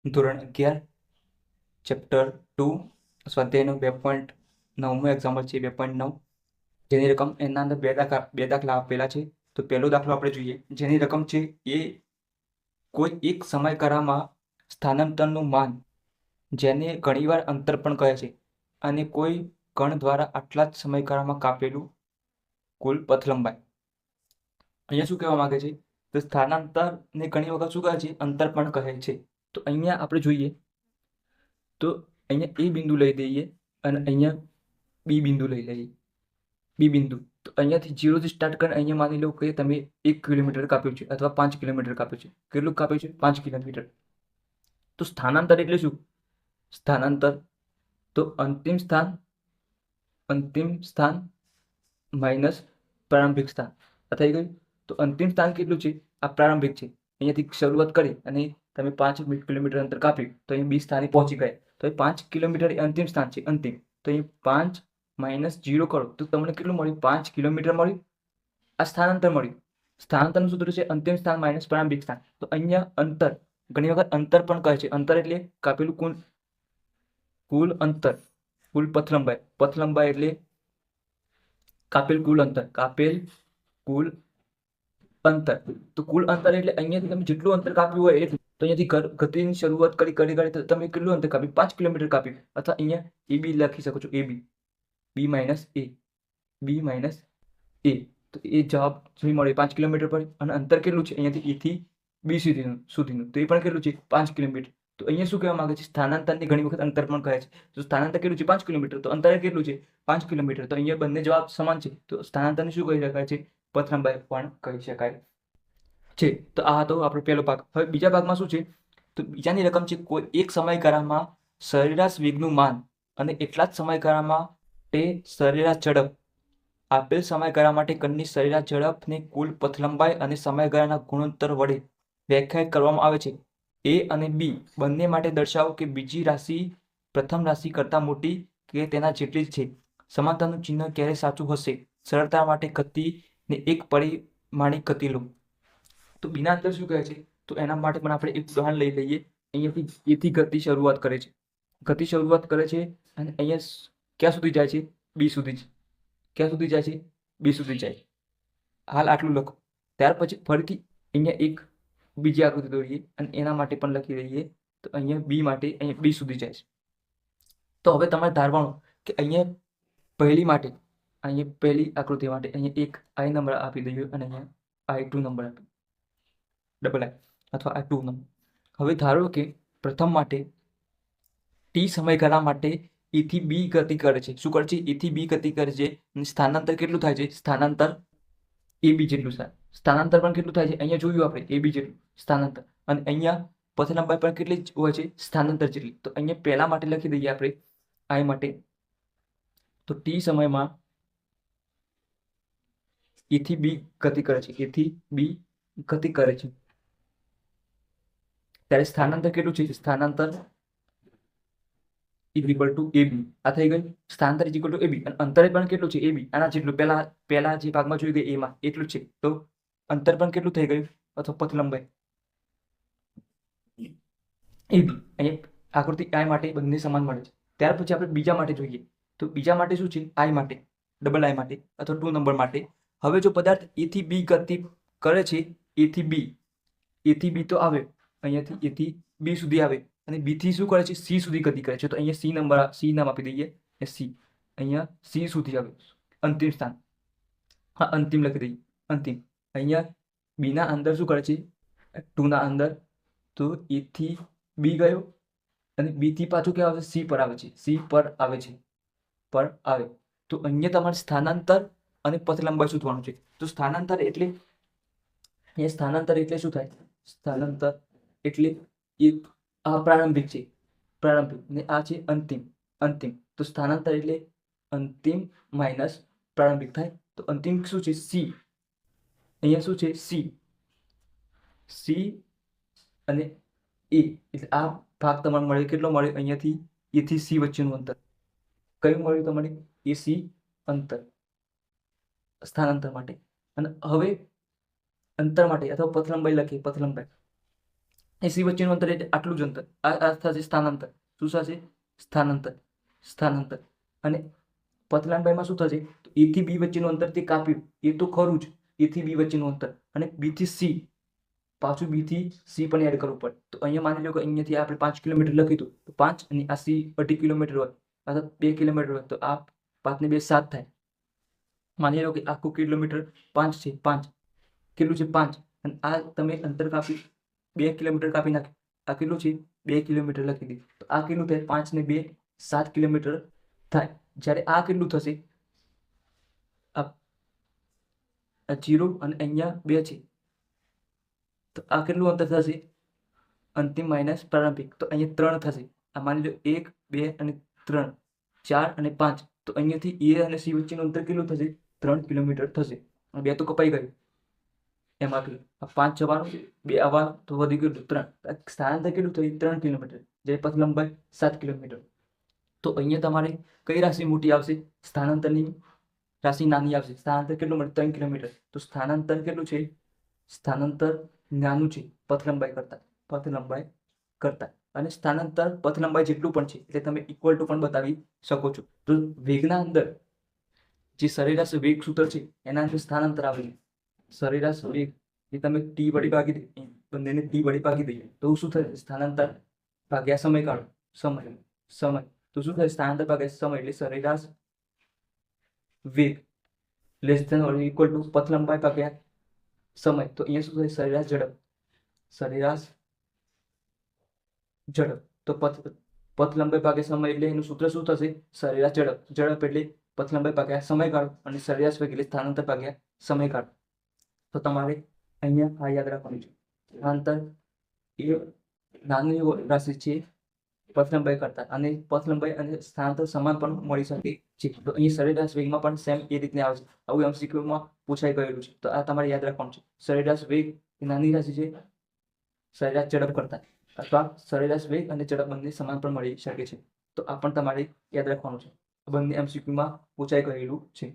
ધોરણ 11 chapter 2 સ્વાધ્યાયનો 2.9 example છે 2.9 જેની રકમ એના અંદર બે દાખલા આપેલા છે. તો પહેલો દાખલો આપણે જોઈએ. જેની રકમ છે એ કોઈ એક સમયગાળામાં સ્થાનાંતરનું માન, જેને ઘણીવાર અંતર પણ કહે છે, અને કોઈ કણ દ્વારા આટલા જ સમયગાળામાં કાપેલું કુલ પથલંબાઈ. અહીંયા શું કહેવા માંગે છે? તો સ્થાનાંતરને ઘણી વખત શું કહે છે? અંતર પણ કહે છે. તો અહીંયા આપણે જોઈએ તો અહીંયા એ બિંદુ લઈ દઈએ અને અહીંયા બી બિંદુ લઈ લઈએ. બી બિંદુ તો અહીંયાથી 0 થી સ્ટાર્ટ કરીને અહીંયા માની લો કે તમે 1 કિલોમીટર કાપ્યું છે અથવા 5 કિલોમીટર કાપ્યું છે. કેટલું કાપ્યું છે? 5 કિલોમીટર. તો સ્થાનાંતર એટલે શું? સ્થાનાંતર તો અંતિમ સ્થાન માઇનસ પ્રારંભિક સ્થાન. આ થઈ ગયું. તો અંતિમ સ્થાન કેટલું છે? આ પ્રારંભિક છે. અહીંયાથી શરૂઆત કરી અને તમે 5 કિલોમીટર અંતર કાપ્યું તો અહીં બી સ્થાને પહોંચી ગયા. તો એ 5 કિલોમીટર એ અંતિમ સ્થાન છે. અંતિમ તો અહીં 5 માઇનસ 0 કરો તો તમને કેટલું મળ્યું? 5 કિલોમીટર મળ્યું. આ સ્થાનાંતર મળ્યું. સ્થાનાંતરનું સૂત્ર છે અંતિમ સ્થાન માઇનસ પ્રારંભિક સ્થાન. તો અહીંયા અંતર ઘણી વખત અંતર પણ કહે છે. અંતર એટલે કાપેલું કુલ અંતર, કુલ પથલંબાઈ. પથલંબાઈ એટલે કાપેલ કુલ અંતર, કાપેલ કુલ અંતર. તો કુલ અંતર એટલે અહીંયાથી તમે જેટલું અંતર કાપ્યું હોય એટલું. તો અહીંયાથી ગતિની શરૂઆત કરી તો તમે કેટલું અંતર કાપ્યું? 5 કિલોમીટર કાપ્યું. અથવા અહીંયા એ બી લખી શકો છો. એ બી માઇનસ એ, બી માઇનસ એ. તો એ જવાબ જે મળે 5 કિલોમીટર પડે. અને અંતર કેટલું છે અહીંયાથી? એ થી બી સુધીનું તો એ પણ કેટલું છે? 5 કિલોમીટર. તો અહીંયા શું કહેવા માંગે છે? સ્થાનાંતરની ઘણી વખત અંતર પણ કહે છે. તો સ્થાનાંતર કેટલું છે? 5 કિલોમીટર. તો અંતર કેટલું છે? 5 કિલોમીટર. તો અહીંયા બંને જવાબ સમાન છે. તો સ્થાનાંતરને શું કહી શકાય છે? પથલંબાઈ પણ કહી શકાય છે. તો આ હતો આપણો પહેલો ભાગ. હવે બીજા ભાગમાં શું છે? તો બીજાની રકમ છે કોઈ એક સમયગાળામાં સરેરાશ વેગનું માન અને એટલા જ સમયગાળામાં તે સરેરાશ ઝડપ. આપેલ સમયગાળા માટે કણની સરેરાશ ઝડપને કુલ પથલંબાઈ અને સમયગાળાના ગુણોત્તર વડે વ્યાખ્યાયિત કરવામાં આવે છે. એ અને બી બંને માટે દર્શાવો કે બીજી રાશિ પ્રથમ રાશિ કરતાં મોટી કે તેના જેટલી જ છે. સમાનતાનું ચિહ્ન ક્યારે સાચું હશે? સરળતા માટે ગતિને એક પરિમાણિક ગતિ લો. તો બીના અંદર શું કહે છે? તો એના માટે પણ આપણે એક ઉદાહરણ લઈ લઈએ. અહીંયાથી એથી ગતિ શરૂઆત કરે છે. ગતિ શરૂઆત કરે છે અને અહીંયા ક્યાં સુધી જાય છે? બી સુધી. ક્યાં સુધી જાય છે? બી સુધી જાય. હાલ આટલું લખો. ત્યાર પછી ફરીથી અહીંયા એક બીજી આકૃતિ દોરીએ અને એના માટે પણ લખી દઈએ. તો અહીંયા બી માટે અહીંયા બી સુધી જાય છે. તો હવે તમારે ધારવાનું કે અહીંયા પહેલી આકૃતિ માટે અહીંયા એક આઈ નંબર આપી દઈએ અને અહીંયા I2 નંબર આપી ડબલ આઈ અથવા I2 નંબર. હવે ધારો કે પ્રથમ માટે ટી સમયગાળા માટે એ થી બી ગતિ કરે છે. શું કરે છે? એ થી બી ગતિ કરે છે. અને સ્થાનાંતર કેટલું થાય છે? સ્થાનાંતર એ બી જેટલું થાય. સ્થાનાંતર પણ કેટલું થાય છે? અહીંયા જોયું આપણે એ બી જેટલું સ્થાનાંતર. અને અહીંયા પથલંબાઈ પણ કેટલી જ હોય છે? સ્થાનાંતર જેટલી. તો અહીંયા પહેલા માટે લખી દઈએ આપણે આઈ માટે. તો ટી સમયમાં એ થી બી ગતિ કરે છે. એ થી બી ગતિ કરે છે ત્યારે સ્થાનાંતર કેટલું છે? સ્થાનાંતર ઇક્વલ ટુ એ બી. આ થઈ ગયું. સ્થાનાંતર ઇક્વલ ટુ એ બી. અને અંતર પણ કેટલું છે? એ બી. આના જેટલું પહેલા જે ભાગમાં જોયું કે એમાં એટલું છે. તો અંતર પણ કેટલું થઈ ગયું? અથવા પથલંબાઈ એ બી. અહીંયા આકૃતિ આઈ માટે બંને સમાન મળે છે. ત્યાર પછી આપણે બીજા માટે જોઈએ. તો બીજા માટે શું છે? આઈ માટે, ડબલ આઈ માટે અથવા 2 નંબર માટે. હવે જો પદાર્થ એ થી બી ગતિ કરે છે, એ થી બી તો આવે અહીંયાથી એ થી બી સુધી આવે અને બી થી શું કરે છે? સી સુધી ગતિ કરે છે. તો અહીંયા સી નામ આપી દઈએ. સી અહીંયા સી સુધી આવે. અંતિમ સ્થાન. હા, અંતિમ લખી દઈએ. અંતિમ. અહીંયા બી ના અંદર શું કરે છે? 2 ના અંદર. તો એ થી બી ગયો અને બી થી પાછું ક્યાં આવે? સી પર આવે છે. સી પર આવે છે. તો અહીંયા તમારે સ્થાનાંતર અને પથલંબાઈ શોધવાનું છે. તો સ્થાનાંતર એટલે શું થાય? સ્થાનાંતર એટલે આ પ્રારંભિક છે, પ્રારંભિક ને આ છે અંતિમ. તો સ્થાનાંતર એટલે અંતિમ માઇનસ પ્રારંભિક થાય. તો અંતિમ શું છે? સી. અહીંયા શું છે? સી અને એ. એટલે આ ભાગ તમારે મળે. કેટલો મળે? અહીંયાથી એ થી સી વચ્ચેનું અંતર કયું મળ્યું તમારે? એસી અંતર સ્થાનાંતર માટે. અને હવે અંતર માટે અથવા પથલંબાઈ લખીએ. પથલંબાઈ એસી વચ્ચેનું અંતર એટલે આટલું જ અંતર. આ થશે સ્થાનાંતર. શું થશે? સ્થાનાંતર. અને પતલાનભાઈમાં શું થશે? તો એ થી બી વચ્ચેનું અંતર તે કાપ્યું, એ તો ખરું જ, એ થી બી વચ્ચેનું અંતર, અને બી થી સી, પાછું બી થી સી પણ એડ કરવું પડે. તો અહીંયા માની લો કે અહીંયાથી આપણે 5 કિલોમીટર લખી હતું, તો 5 અને આ સી 2.5 કિલોમીટર હોય, અથવા 2 કિલોમીટર હોય, તો આ 5 ને 2 7 થાય. માની લો કે આખું કિલોમીટર 5 છે. 5 કેટલું છે? 5. અને આ તમે અંતર કાપી 2 કિલોમીટર કાપી નાખ્યું. આ કેટલું છે? 2 કિલોમીટર લખી દીધું. તો આ કેટલું થાય? 5 ને 2 7 કિલોમીટર થાય. જ્યારે આ કેટલું થશે? આ 0 અને અહીંયા 2 છે, તો આ કેટલું અંતર થશે? અંતિમ માઇનસ પ્રારંભિક. તો અહીંયા 3 થશે. આ માની લો 1 2 અને 3, 4 અને 5. તો અહીંયાથી એ અને સી વચ્ચેનું અંતર કેટલું થશે? 3 કિલોમીટર થશે. 2 તો કપાઈ ગયું. એમાંથી આ 5 જવાનું, 2 આવવાનું, તો વધી ગયું 3. સ્થાનાંતર કેટલું થયું? 3 કિલોમીટર. જે પથ લંબાઈ 7 કિલોમીટર. તો અહીંયા તમારે કઈ રાશિ મોટી આવશે? સ્થાનાંતરની રાશિ નાની આવશે. સ્થાનાંતર કેટલું મળે? 3 કિલોમીટર. તો સ્થાનાંતર કેટલું છે? સ્થાનાંતર નાનું છે પથ લંબાઈ કરતા. અને સ્થાનાંતર પથ લંબાઈ જેટલું પણ છે, એટલે તમે ઇક્વલ ટુ પણ બતાવી શકો છો. તો વેગના અંદર જે સરેરાશ વેગ સૂત્ર છે એના અંદર સ્થાનાંતર આવે છે. સરેરાશ વેગ એ તમે ટી વડે ભાગી દે, બંનેને ટી વડે ભાગી દઈએ તો શું થશે? સ્થાનાંતર ભાગ્યા સમયગાળો. સમય તો શું થાય? સ્થાનાંતર ભાગ્યા સમય એટલે સરેરાશ વેગ less than or equal to પથ લંબાઈ ભાગ્યા સમય. તો અહીંયા શું થાય? સરેરાશ ઝડપ. તો પથ લંબાઈ ભાગ્યા સમય એટલે એનું સૂત્ર શું થશે? સરેરાશ ઝડપ એટલે પથ લંબાઈ ભાગ્યા સમયગાળો, અને સરેરાશ વેગ એટલે સ્થાનાંતર ભાગ્યા સમયગાળો. તો તમારે અહીંયા આ યાદ રાખવાનું છે. સ્થાનાંતર એ નાની રાશિ છે પથ લંબાઈ કરતા, અને પથ લંબાઈ અને સ્થાનાંતર સમાન પણ મળી શકે છે. તો અહીં સરેરાશ વેગમાં પણ સેમ એ રીતને આવે છે. આવું MCQમાં પૂછાઈ ગયેલું છે. તો આ તમારે યાદ રાખવાનું છે. સરેરાશ વેગ એ નાની રાશિ છે સરેરાશ ઝડપ કરતા, અથવા સરેરાશ વેગ અને ઝડપ બંને સમાન પણ મળી શકે છે. તો આ પણ તમારે યાદ રાખવાનું છે. બંને MCQમાં પૂછાઈ ગયેલું છે.